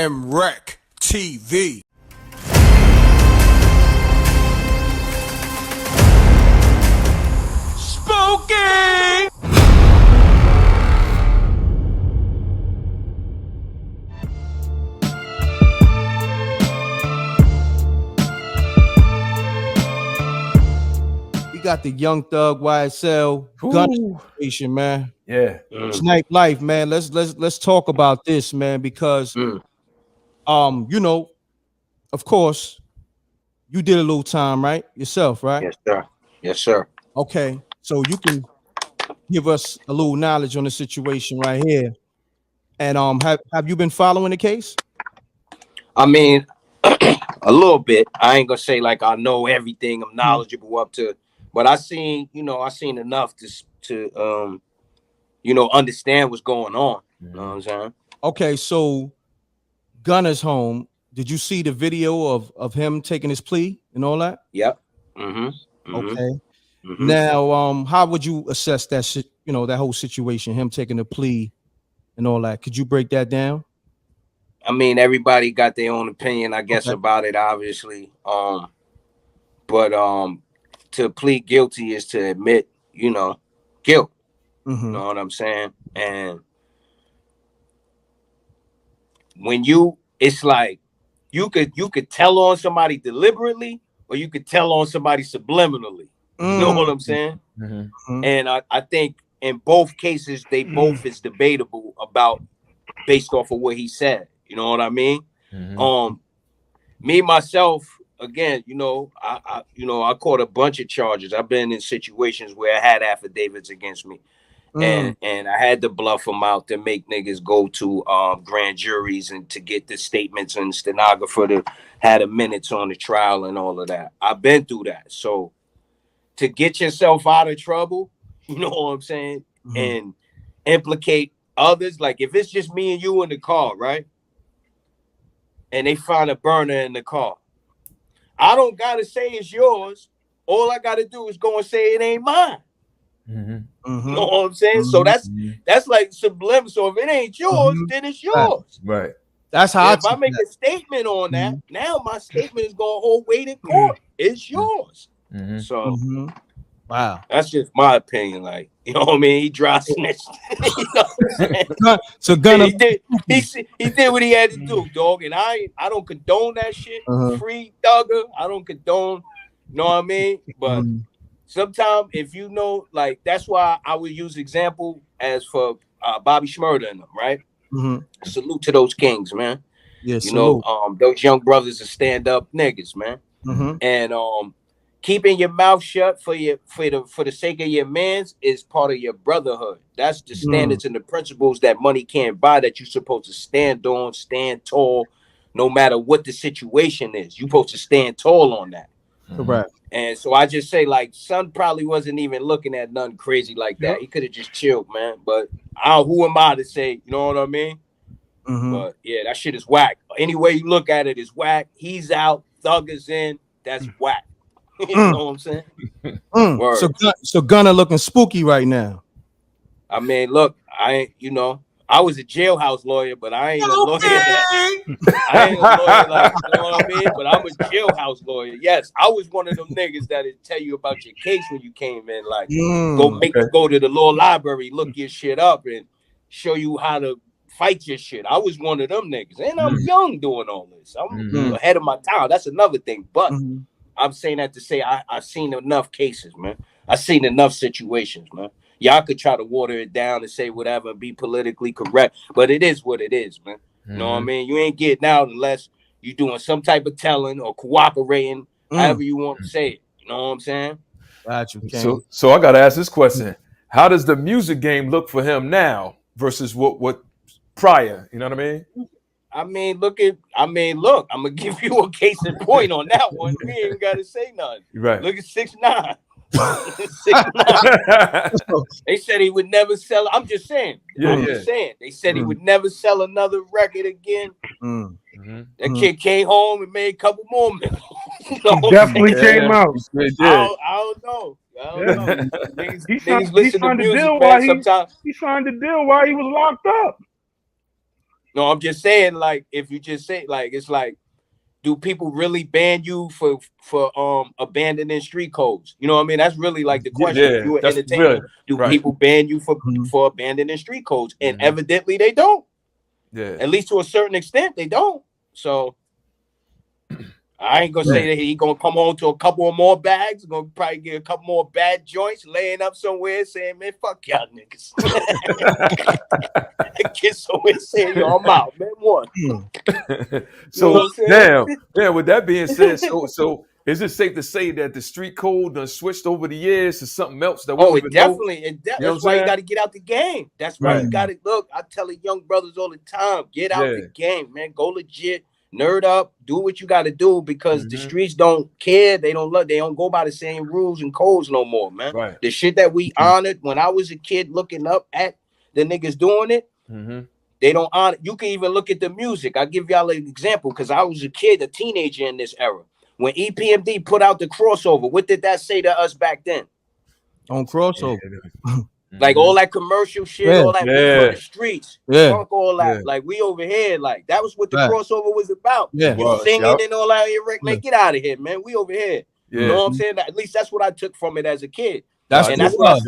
mrecktv. Spooky! We got the Young Thug YSL Gunna situation, man. Yeah. Snyp life, man. Let's talk about this, man, because you know, of course, you did a little time, right? Yourself, right? Yes, sir. Yes, sir. Okay. So you can give us a little knowledge on the situation right here. And have you been following the case? I mean, a little bit. I ain't gonna say like I know everything. I'm knowledgeable up to, but I seen enough to understand what's going on. You know what I'm saying? Okay, so Gunna's home. Did you see the video of him taking his plea and all that? Yep. Okay. Now, how would you assess that shit? You know, that whole situation, him taking the plea and all that. Could you break that down? I mean, everybody got their own opinion, I guess, about it, obviously. But to plead guilty is to admit, guilt. You know what I'm saying? And when it's like you could tell on somebody deliberately, or you could tell on somebody subliminally. You know what I'm saying? And I think in both cases, they both is debatable about based off of what he said. You know what I mean? Me myself, again, I caught a bunch of charges. I've been in situations where I had affidavits against me, and I had to bluff them out to make niggas go to grand juries and to get the statements and stenographer to have the minutes on the trial and all of that. I've been through that. So to get yourself out of trouble, you know what I'm saying, and implicate others, like if it's just me and you in the car, right? And they find a burner in the car. I don't gotta say it's yours. All I gotta do is go and say it ain't mine. You know what I'm saying? So that's like subliminal. So if it ain't yours, then it's yours. Right. That's how. If I make a statement on that, now my statement is gonna hold weight in court. It's yours. So wow, that's just my opinion. Like, you know what I mean? He dry snitched. You know what I'm saying? So Gunna, he did what he had to do, dog. And I don't condone that shit. Free thugger. I don't condone, you know what I mean? But sometimes if you know, like, that's why I would use example as for Bobby Shmurda and them, right? Salute to those kings, man. Yes, you know, those young brothers are stand up niggas, man. And keeping your mouth shut for the sake of your mans is part of your brotherhood. That's the standards and the principles that money can't buy, that you're supposed to stand on, stand tall, no matter what the situation is. You're supposed to stand tall on that. Correct. And so I just say, like, son probably wasn't even looking at nothing crazy like that. He could have just chilled, man. But who am I to say, you know what I mean? But yeah, that shit is whack. Any way you look at it is whack. He's out, Thug is in. That's whack. You know what I'm saying? So Gunna looking spooky right now. I mean, look, I was a jailhouse lawyer, but I ain't a lawyer. I ain't a lawyer, like, you know what I mean? But I'm a jailhouse lawyer. Yes, I was one of them niggas that'd tell you about your case when you came in. Like, go to the law library, look your shit up, and show you how to fight your shit. I was one of them niggas, and I'm young doing all this. I'm ahead of my time. That's another thing, but I'm saying that to say I've seen enough cases, man. I've seen enough situations, man. Y'all could try to water it down and say whatever and be politically correct, but it is what it is, man. You know what I mean? You ain't getting out unless you're doing some type of telling or cooperating, however you want to say it. You know what I'm saying? Got you, so I got to ask this question. How does the music game look for him now versus what prior? You know what I mean? I mean, look, I'm gonna give you a case in point on that one. We ain't gotta say nothing. Right. Look at 6ix9ine. 6ix9ine. They said he would never sell. I'm just saying. Just saying. They said he would never sell another record again. That kid came home and made a couple more million. He definitely came out. I don't know. He signed the deal while he was locked up. No, I'm just saying, like, if you just say, like, it's like, do people really ban you for abandoning street codes? You know what I mean? That's really like the question. If Yeah, you're an that's entertainer, really do right. people ban you for abandoning street codes? And evidently they don't. Yeah. At least to a certain extent, they don't. So I ain't gonna say that he gonna come home to a couple of more bags. Gonna probably get a couple more bad joints laying up somewhere saying, man, fuck y'all niggas. Get somewhere saying, yo, I'm out, man. One. So damn. With that being said, so is it safe to say that the street code done switched over the years to something else that we don't even Definitely. know? That's why you got to get out the game. That's why you got to look. I tell the young brothers all the time, get out the game, man. Go legit, nerd up, do what you got to do because the streets don't care. They don't love. They don't go by the same rules and codes no more, man. Right. The shit that we honored when I was a kid, looking up at the niggas doing it. They don't honor. You can even look at the music. I'll give y'all an example because I was a kid, a teenager in this era. When EPMD put out the crossover, what did that say to us back then? On crossover. Like all that commercial shit, all that we from the streets, fuck all that. Like we over here, like that was what the crossover was about. You singing and all that, man, get out of here, man. We over here. You know what I'm saying? At least that's what I took from it as a kid. That's what it was.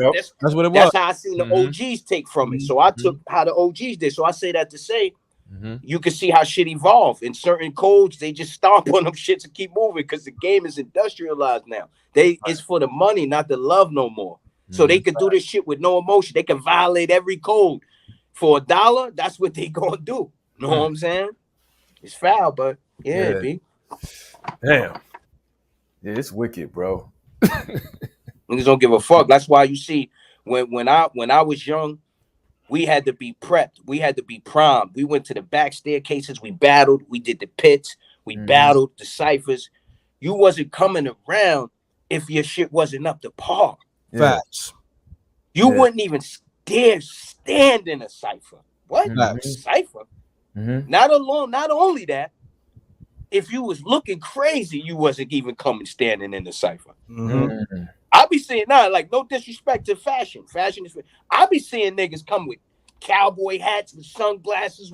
That's how I seen the OGs take from it. So I took how the OGs did. So I say that to say, you can see how shit evolved. In certain codes, they just stomp on them shits and keep moving because the game is industrialized now. It's for the money, not the love no more. So they could do this shit with no emotion. They can violate every code for $1. That's what they gonna do. You know what I'm saying? It's foul, but B. Damn. Yeah, it's wicked, bro. Niggas don't give a fuck. That's why you see when I was young, we had to be prepped. We had to be primed. We went to the back staircases. We battled. We did the pits. We battled the ciphers. You wasn't coming around if your shit wasn't up to par. Facts. You wouldn't even dare stand in a cipher. What? Cipher? Not only that, if you was looking crazy, you wasn't even coming standing in the cipher. I be seeing like no disrespect to fashion. Fashion is. I be seeing niggas come with cowboy hats and sunglasses.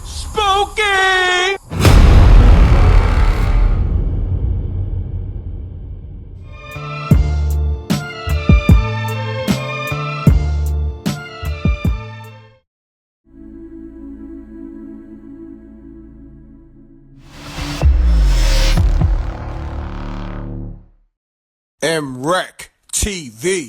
Spooky! mrecktv.